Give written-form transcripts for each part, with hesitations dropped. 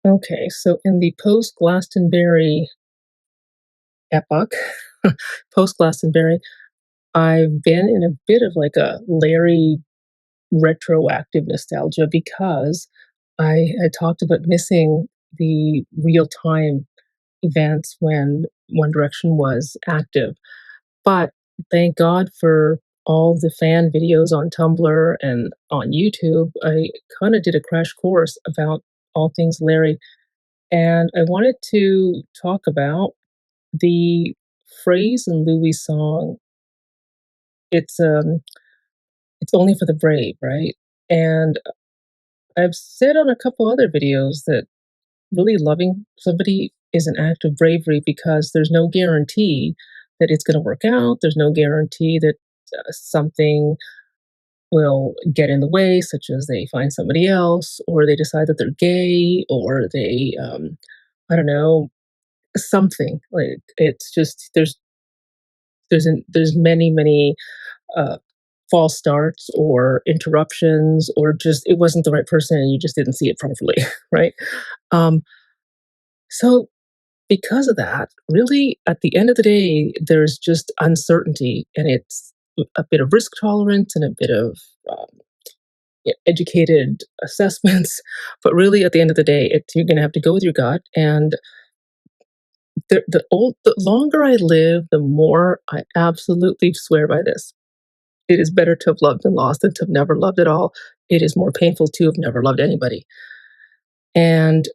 Okay, so in the post-Glastonbury epoch, post-Glastonbury, I've been in a bit of like a Larry retroactive nostalgia because I talked about missing the real-time events when One Direction was active. But thank God for all the fan videos on Tumblr and on YouTube. I kind of did a crash course about all things Larry, and I wanted to talk about the phrase in Louis' song. It's it's only for the brave, right? And I've said on a couple other videos that really loving somebody is an act of bravery because there's no guarantee that it's going to work out. There's no guarantee that something will get in the way, such as they find somebody else, or they decide that they're gay, or they, I don't know, something. Like it's just there's many uh, false starts or interruptions, or just it wasn't the right person and you just didn't see it properly, right? Um, so because of that, really, at the end of the day, there's just uncertainty, and it's a bit of risk tolerance and a bit of um, educated assessments. But really, at the end of the day, you're going to have to go with your gut. And the longer I live, the more I absolutely swear by this. It is better to have loved and lost than to have never loved at all. It is more painful to have never loved anybody. And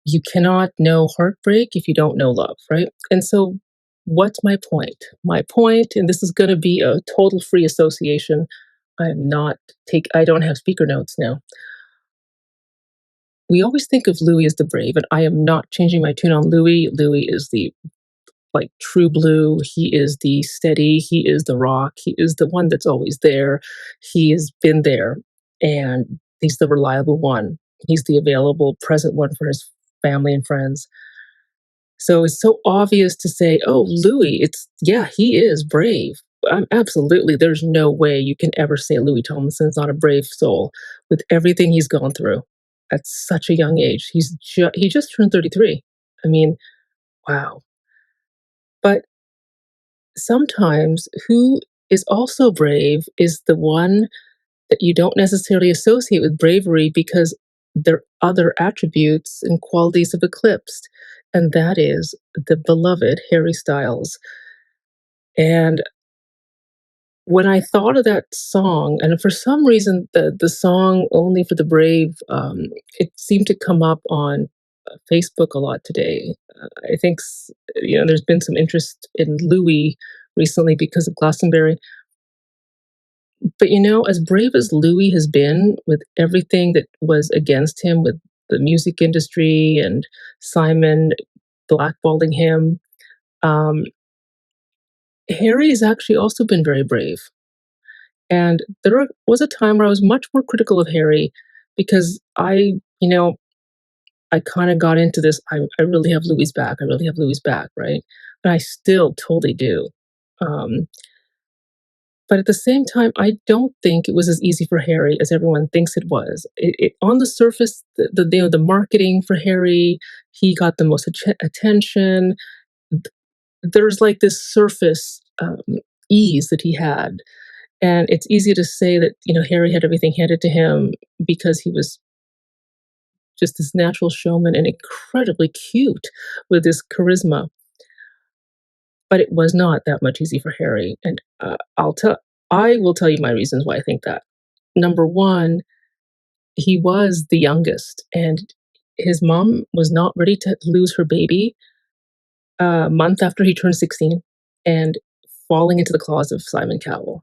you cannot know heartbreak if you don't know love, right? And so, what's my point? My point, and this is going to be a total free association. I don't have speaker notes now. We always think of Louis as the brave, and I am not changing my tune on Louis. Louis is the like true blue. He is the steady. He is the rock. He is the one that's always there. He has been there, and he's the reliable one. He's the available, present one for his family and friends. So it's so obvious to say, "Oh, Louis, it's yeah, he is brave." Absolutely, there's no way you can ever say Louis Tomlinson's not a brave soul with everything he's gone through at such a young age. He just turned 33. I mean, wow. But sometimes who is also brave is the one that you don't necessarily associate with bravery because their other attributes and qualities have eclipsed, and that is the beloved Harry Styles. And when I thought of that song, and for some reason, the song "Only for the Brave," it seemed to come up on Facebook a lot today. I think there's been some interest in Louis recently because of Glastonbury. But as brave as Louis has been with everything that was against him, with the music industry and Simon blackballing him, um, Harry has actually also been very brave. And was a time where I was much more critical of Harry because I kind of got into this. I really have Louis' back. I really have Louis' back, right? But I still totally do. Um, but at the same time, I don't think it was as easy for Harry as everyone thinks it was. On the surface, the marketing for Harry, he got the most attention. There's like this surface ease that he had. And it's easy to say that, Harry had everything handed to him because he was just this natural showman and incredibly cute with his charisma. But it was not that much easy for Harry. And I will tell you my reasons why I think that. Number one, he was the youngest, and his mom was not ready to lose her baby a month after he turned 16 and falling into the claws of Simon Cowell.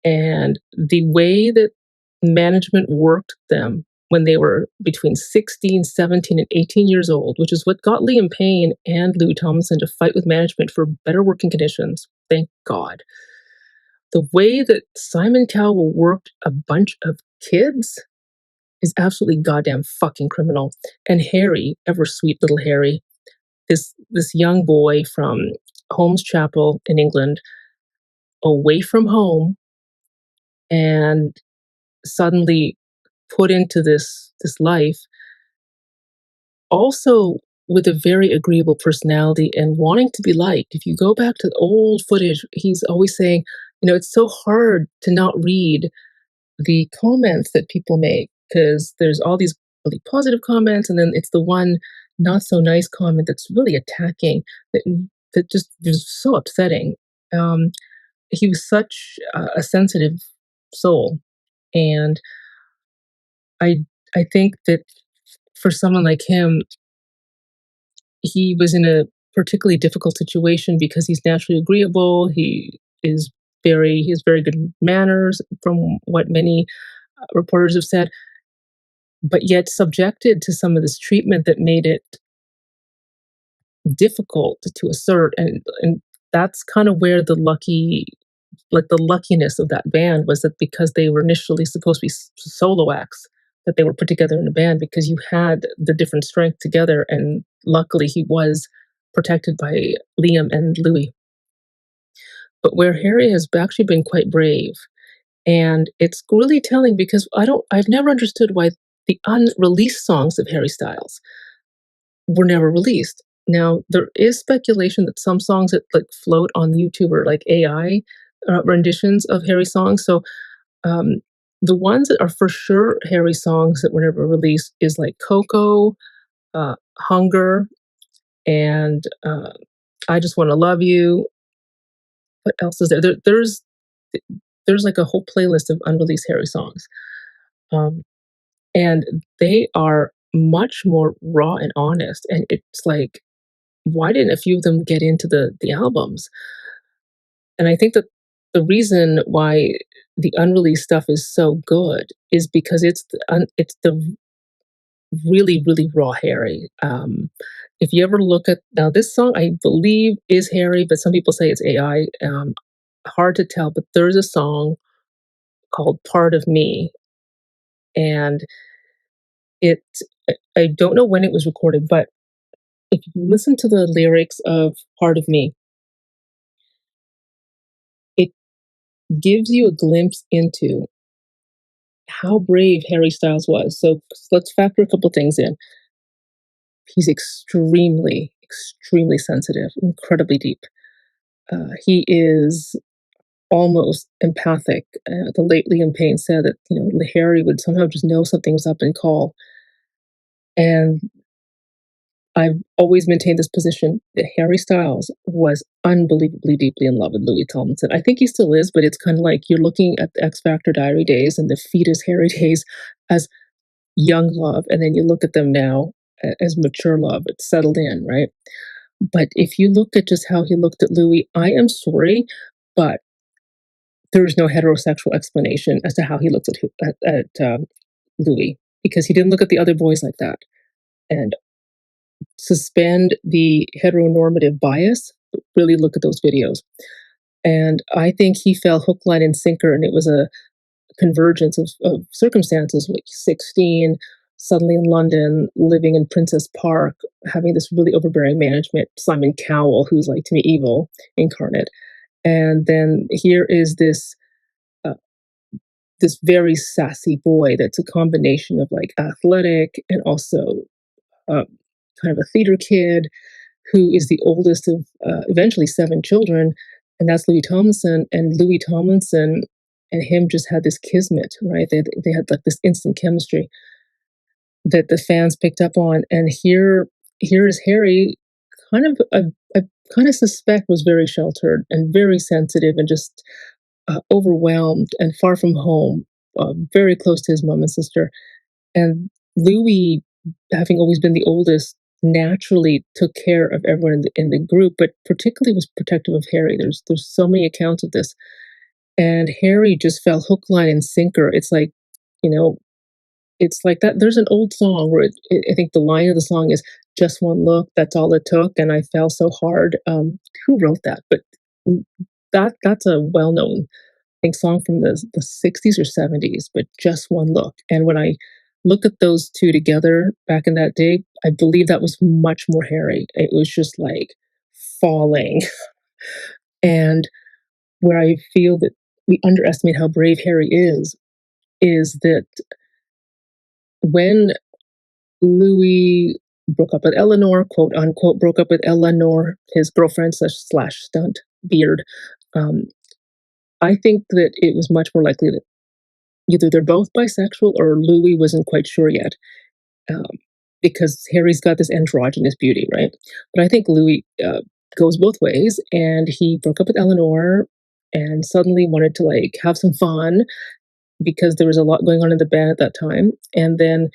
And the way that management worked them when they were between 16, 17, and 18 years old, which is what got Liam Payne and Louis Tomlinson to fight with management for better working conditions. Thank God. The way that Simon Cowell worked a bunch of kids is absolutely goddamn fucking criminal. And Harry, ever sweet little Harry, this young boy from Holmes Chapel in England, away from home, and suddenly put into this life. also with a very agreeable personality and wanting to be liked. If you go back to the old footage, he's always saying, it's so hard to not read the comments that people make because there's all these really positive comments, and then it's the one not so nice comment that's really attacking that that just is so upsetting. Um, he was such a sensitive soul, and I I think that for someone like him, he was in a particularly difficult situation because he's naturally agreeable. He has very good manners, from what many reporters have said, but yet subjected to some of this treatment that made it difficult to assert. And that's kind of where the luckiness of that band was, that because they were initially supposed to be solo acts, that they were put together in a band because you had the different strength together. And luckily, he was protected by Liam and Louis. But where Harry has actually been quite brave, and it's really telling because I've never understood why the unreleased songs of Harry Styles were never released. Now, there is speculation that some songs that like float on YouTube are like AI renditions of Harry songs. So um, the ones that are for sure Harry songs that were never released is like Coco, Hunger, and I Just Want to Love You. What else is there? There's like a whole playlist of unreleased Harry songs, um, and they are much more raw and honest. And it's like, why didn't a few of them get into the albums? And I think that the reason why the unreleased stuff is so good is because it's the really really raw Harry. If you ever look at now, this song I believe is Harry, but some people say it's AI. Hard to tell, but there's a song called "Part of Me," and it I don't know when it was recorded, but if you listen to the lyrics of "Part of Me," it gives you a glimpse into how brave Harry Styles was. So let's factor a couple things in. He's extremely, extremely sensitive, incredibly deep. He is almost empathic. The late Liam Payne said that Harry would somehow just know something was up and call. And I've always maintained this position that Harry Styles was unbelievably deeply in love with Louis Tomlinson. I think he still is, but it's kind of like you're looking at the X Factor Diary days and the fetus Harry days as young love, and then you look at them now as mature love. It's settled in, right? But if you look at just how he looked at Louis, I am sorry, but there's no heterosexual explanation as to how he looked at Louis, because he didn't look at the other boys like that. And suspend the heteronormative bias, really look at those videos. And I think he fell hook, line, and sinker, and it was a convergence of circumstances, like 16, suddenly in London, living in Princess Park, having this really overbearing management, Simon Cowell, who's like to me evil incarnate. And then here is uh, this very sassy boy that's a combination of like athletic and also uh, kind of a theater kid who is the oldest of eventually seven children, and that's Louis Tomlinson. And Louis Tomlinson and him just had this kismet, right? They had like this instant chemistry that the fans picked up on. And here is Harry, kind of I kind of suspect was very sheltered and very sensitive and just overwhelmed and far from home, very close to his mom and sister. And Louis, having always been the oldest, naturally took care of everyone in the group, but particularly was protective of Harry. There's so many accounts of this, and Harry just fell hook, line, and sinker. You know, it's like that. There's an old song where I think the line of the song is "Just one look, that's all it took," and I fell so hard. Who wrote that? But that's a well-known think song from the 60s or 70s, but just one look. And when I look at those two together back in that day, I believe that was much more hairy. It was just like falling. And where I feel that we underestimate how brave Harry is that when Louis broke up with Eleanor, quote unquote, broke up with Eleanor, his girlfriend slash stunt beard. Um, I think that it was much more likely that either they're both bisexual or Louis wasn't quite sure yet, um, because Harry's got this androgynous beauty, right? But I think Louis goes both ways, and he broke up with Eleanor and suddenly wanted to like have some fun because there was a lot going on in the band at that time, and then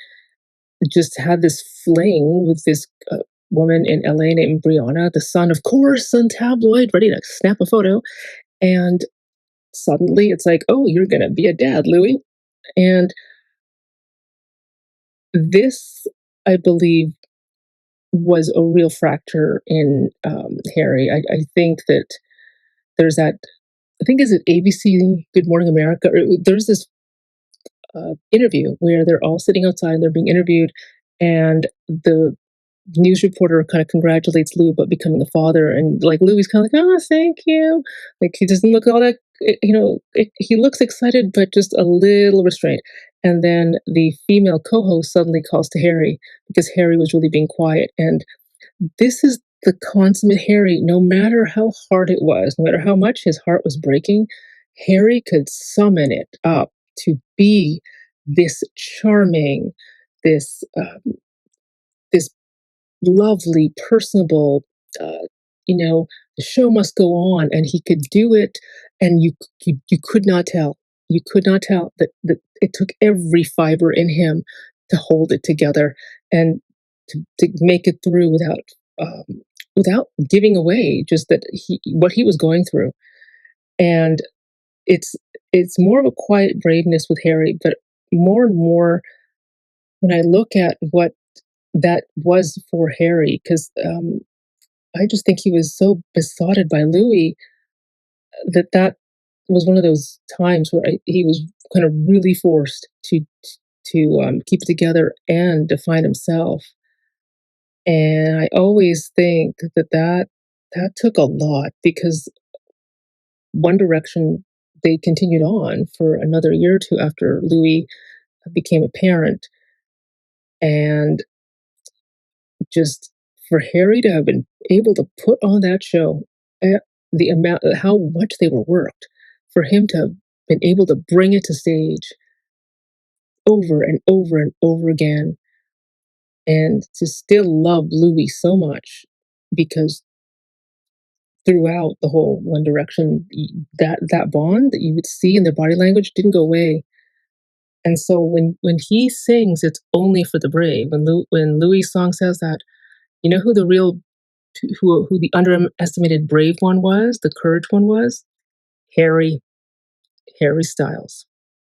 just had this fling with this woman in LA named Brianna, the son, of course, Sun Tabloid, ready to snap a photo. And suddenly it's like, oh, you're going to be a dad, Louis. And this, I believe, was a real fracture in Harry. I think that there's that, I think, is it ABC Good Morning America? There's this interview where they're all sitting outside and they're being interviewed, and the news reporter kind of congratulates Lou about becoming a father, and like Louis kind of like, oh, thank you. Like he doesn't look all that, he looks excited, but just a little restrained. And then the female co-host suddenly calls to Harry because Harry was really being quiet, and this is the consummate Harry. No matter how hard it was, no matter how much his heart was breaking, Harry could summon it up to be this charming, this this lovely, personable, uh, the show must go on, and he could do it, and you could not tell, that it took every fiber in him to hold it together and to make it through um, without giving away just that he what he was going through. And it's it's more of a quiet braveness with Harry, but more and more when I look at what that was for Harry, because I just think he was so besotted by Louis that was one of those times where he was kind of really forced to keep it together and define himself. And I always think that took a lot because One Direction, they continued on for another year or two after Louis became a parent, and just for Harry to have been able to put on that show, eh, the amount, how much they were worked, for him to have been able to bring it to stage over and over and over again, and to still love Louis so much because throughout the whole One Direction, that bond that you would see in their body language didn't go away. And so when he sings, it's only for the brave. When Louis' song says that, you know who the real who the underestimated brave one was, the courage one was? Harry Harry Styles.